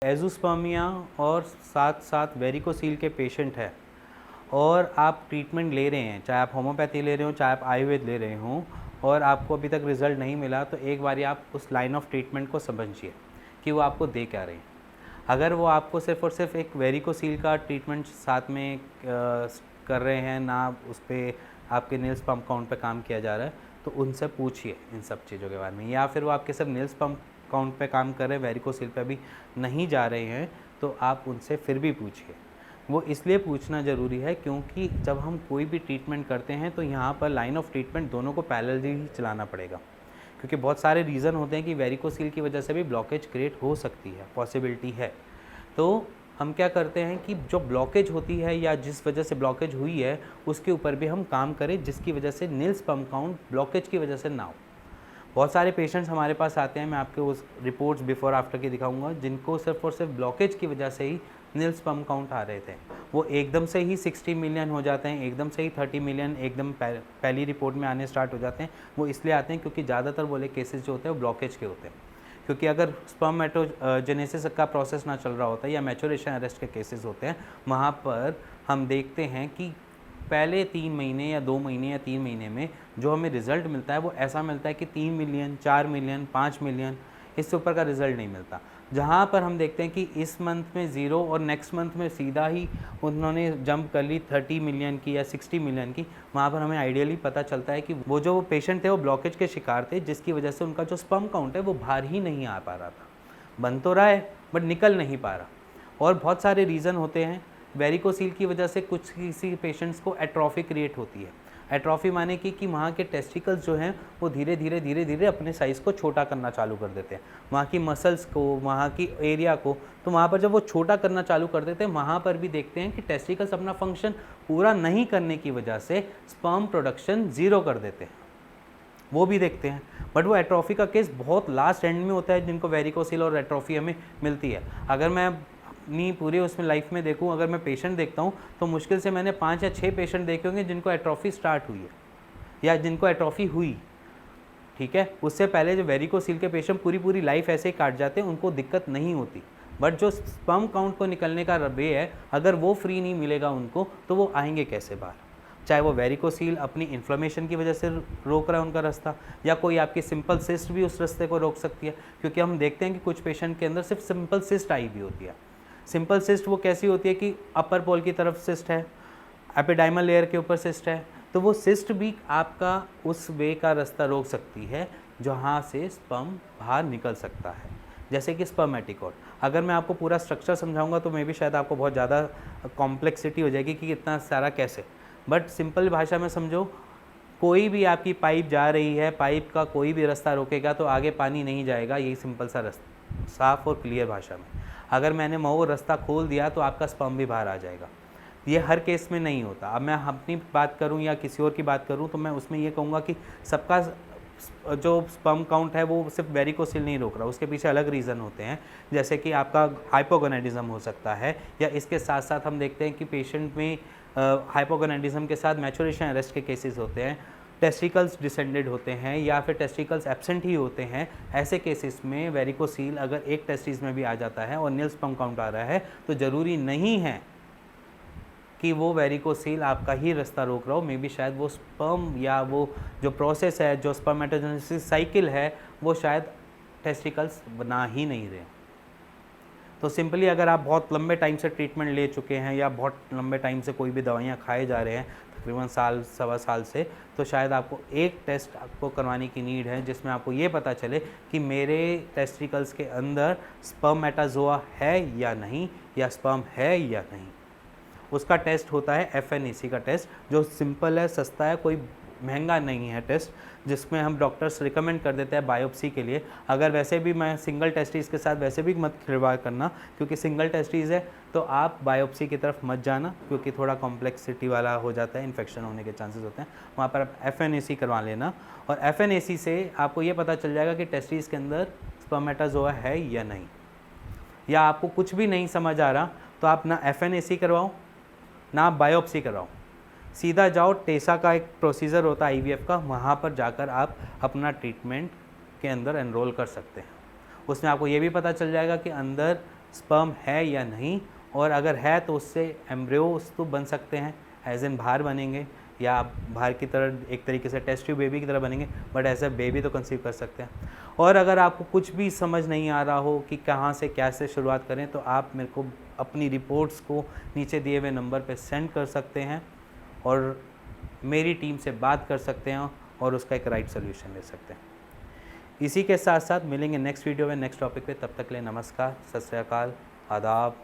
Azoospermia और साथ साथ वेरिकोसील के पेशेंट हैं और आप ट्रीटमेंट ले रहे हैं, चाहे आप होम्योपैथी ले रहे हो, चाहे आप आयुर्वेद ले रहे हो, और आपको अभी तक रिज़ल्ट नहीं मिला, तो एक बारी आप उस लाइन ऑफ ट्रीटमेंट को समझिए कि वो आपको दे क्या रहे हैं। अगर वो आपको सिर्फ़ और सिर्फ एक वेरिकोसील का ट्रीटमेंट साथ में कर रहे हैं, ना उस पर आपके नील्स पम्प काउंट पे काम किया जा रहा है, तो उनसे पूछिए इन सब चीज़ों के बारे में। या फिर वो आपके सिर्फ नील्स पम्प काउंट पे काम कर रहे हैं, वेरिकोसील पे भी नहीं जा रहे हैं, तो आप उनसे फिर भी पूछिए। वो इसलिए पूछना ज़रूरी है क्योंकि जब हम कोई भी ट्रीटमेंट करते हैं तो यहाँ पर लाइन ऑफ ट्रीटमेंट दोनों को पैरेलली ही चलाना पड़ेगा, क्योंकि बहुत सारे रीज़न होते हैं कि वेरिकोसील की वजह से भी ब्लॉकेज क्रिएट हो सकती है, पॉसिबिलिटी है। तो हम क्या करते हैं कि जो ब्लॉकेज होती है या जिस वजह से ब्लॉकेज हुई है उसके ऊपर भी हम काम करें, जिसकी वजह से नील्स पम्प काउंट ब्लॉकेज की वजह से ना हो। बहुत सारे पेशेंट्स हमारे पास आते हैं, मैं आपको उस रिपोर्ट्स बिफोर आफ्टर की दिखाऊंगा, जिनको सिर्फ और सिर्फ ब्लॉकेज की वजह से ही नील्स पम्प काउंट आ रहे थे। वो एकदम से ही 60 मिलियन हो जाते हैं, एकदम से ही 30 मिलियन एकदम पहली रिपोर्ट में आने स्टार्ट हो जाते हैं। वो इसलिए आते हैं क्योंकि ज़्यादातर बोले केसेस जो होते हैं वो ब्लॉकेज के होते हैं, क्योंकि अगर स्पर्मेटोजेनेसिस का प्रोसेस ना चल रहा होता है या मैच्योरेशन अरेस्ट के केसेस होते हैं, वहाँ पर हम देखते हैं कि पहले 3 महीने या 2 महीने या 3 महीने में जो हमें रिज़ल्ट मिलता है वो ऐसा मिलता है कि 3 मिलियन, 4 मिलियन, 5 मिलियन, इससे ऊपर का रिज़ल्ट नहीं मिलता। जहाँ पर हम देखते हैं कि इस मंथ में 0 और नेक्स्ट मंथ में सीधा ही उन्होंने जंप कर ली 30 मिलियन की या 60 मिलियन की, वहाँ पर हमें आइडियली पता चलता है कि वो जो पेशेंट थे वो ब्लॉकेज के शिकार थे, जिसकी वजह से उनका जो स्पर्म काउंट है वो बाहर ही नहीं आ पा रहा था। बन तो रहा है बट निकल नहीं पा रहा। और बहुत सारे रीज़न होते हैं। वेरिकोसील की वजह से कुछ किसी पेशेंट्स को एट्रॉफी क्रिएट होती है। एट्रॉफी माने कि वहाँ के टेस्टिकल्स जो हैं वो धीरे धीरे अपने साइज़ को छोटा करना चालू कर देते हैं, वहाँ की मसल्स को, वहाँ की एरिया को। तो वहाँ पर जब वो छोटा करना चालू कर देते हैं, वहाँ पर भी देखते हैं कि टेस्टिकल्स अपना फंक्शन पूरा नहीं करने की वजह से स्पर्म प्रोडक्शन ज़ीरो कर देते हैं, वो भी देखते हैं। बट वो एट्रॉफी का केस बहुत लास्ट एंड में होता है जिनको वेरिकोसील और एट्रॉफी हमें मिलती है। अगर मैं अपनी पूरी उसमें लाइफ में देखूं, अगर मैं पेशेंट देखता हूं तो मुश्किल से मैंने 5 या 6 पेशेंट देखे होंगे जिनको एट्रॉफी स्टार्ट हुई है या जिनको एट्रॉफी हुई। ठीक है, उससे पहले जो वेरिकोसील के पेशेंट पूरी लाइफ ऐसे ही काट जाते हैं, उनको दिक्कत नहीं होती। बट जो स्पर्म काउंट को निकलने का वे है, अगर वो फ्री नहीं मिलेगा उनको, तो वो आएंगे कैसे बाहर? चाहे वो वेरिकोसील अपनी इन्फ्लेमेशन की वजह से रोक रहा है उनका रास्ता, या कोई आपकी सिंपल सिस्ट भी उस रास्ते को रोक सकती है। क्योंकि हम देखते हैं कि कुछ पेशेंट के अंदर सिर्फ सिंपल सिस्ट आई भी होती है। सिंपल सिस्ट वो कैसी होती है कि अपर पोल की तरफ सिस्ट है, एपिडाइमल लेयर के ऊपर सिस्ट है, तो वो सिस्ट भी आपका उस वे का रास्ता रोक सकती है जहाँ से स्पर्म बाहर निकल सकता है। जैसे कि स्पर्मेटिकोड, अगर मैं आपको पूरा स्ट्रक्चर समझाऊंगा तो मे भी शायद आपको बहुत ज़्यादा कॉम्प्लेक्सिटी हो जाएगी कि इतना सारा कैसे। बट सिंपल भाषा में समझो, कोई भी आपकी पाइप जा रही है, पाइप का कोई भी रास्ता रोकेगा तो आगे पानी नहीं जाएगा। यही सिंपल सा रास्ता, साफ और क्लियर भाषा में। अगर मैंने वो रास्ता खोल दिया तो आपका स्पर्म भी बाहर आ जाएगा। ये हर केस में नहीं होता। अब मैं अपनी बात करूं या किसी और की बात करूं तो मैं उसमें ये कहूँगा कि सबका जो स्पर्म काउंट है वो सिर्फ वेरिकोसील नहीं रोक रहा, उसके पीछे अलग रीज़न होते हैं। जैसे कि आपका हाइपोगोनाडिज्म हो सकता है, या इसके साथ साथ हम देखते हैं कि पेशेंट में हाइपोगोनाडिज्म के साथ मैच्योरेशन अरेस्ट के केसेस होते हैं, टेस्टिकल्स डिसेंडेड होते हैं या फिर टेस्टिकल्स एब्सेंट ही होते हैं। ऐसे केसेस में वेरिकोसील अगर एक टेस्टिस में भी आ जाता है और नील स्पर्म काउंट आ रहा है, तो ज़रूरी नहीं है कि वो वेरिकोसील आपका ही रास्ता रोक रहा हो। मे बी शायद वो स्पर्म या वो जो प्रोसेस है, जो स्पर्मेटोजेनेसिस साइकिल है, वो शायद टेस्टिकल्स बना ही नहीं रहे। तो सिंपली अगर आप बहुत लंबे टाइम से ट्रीटमेंट ले चुके हैं या बहुत लंबे टाइम से कोई भी दवाइयाँ खाए जा रहे हैं, तकरीबन साल सवा साल से, तो शायद आपको एक टेस्ट आपको करवाने की नीड है जिसमें आपको ये पता चले कि मेरे टेस्टिकल्स के अंदर स्पर्मेटाज़ोआ है या नहीं, या स्पर्म है या नहीं। उसका टेस्ट होता है FNAC का टेस्ट, जो सिंपल है, सस्ता है, कोई महंगा नहीं है टेस्ट, जिसमें हम डॉक्टर्स रिकमेंड कर देते हैं बायोप्सी के लिए। अगर वैसे भी मैं सिंगल टेस्टिस के साथ वैसे भी मत खिलवाड़ करना, क्योंकि सिंगल टेस्टिस है तो आप बायोप्सी की तरफ मत जाना, क्योंकि थोड़ा कॉम्प्लेक्सिटी वाला हो जाता है, इन्फेक्शन होने के चांसेस होते हैं। वहाँ पर आप FNAC करवा लेना, और FNAC से आपको ये पता चल जाएगा कि टेस्टिस के अंदर स्पर्मेटाज़ोआ है या नहीं। या आपको कुछ भी नहीं समझ आ रहा तो आप ना FNAC करवाओ ना आप बायोप्सी करवाओ, सीधा जाओ, टेसा का एक प्रोसीजर होता है IVF का, वहाँ पर जाकर आप अपना ट्रीटमेंट के अंदर एनरोल कर सकते हैं। उसमें आपको ये भी पता चल जाएगा कि अंदर स्पर्म है या नहीं, और अगर है तो उससे एम्ब्रियोस तो बन सकते हैं, एज इन बाहर बनेंगे, या आप बाहर की तरह एक तरीके से टेस्ट ट्यूब बेबी की तरह बनेंगे, बट एज अ बेबी तो कंसीव कर सकते हैं। और अगर आपको कुछ भी समझ नहीं आ रहा हो कि कहाँ से कैसे शुरुआत करें, तो आप मेरे को अपनी रिपोर्ट्स को नीचे दिए हुए नंबर पे सेंड कर सकते हैं और मेरी टीम से बात कर सकते हैं और उसका एक राइट सोल्यूशन ले सकते हैं। इसी के साथ साथ मिलेंगे नेक्स्ट वीडियो में नेक्स्ट टॉपिक पे। तब तक के लिए नमस्कार, सत श्री अकाल, आदाब।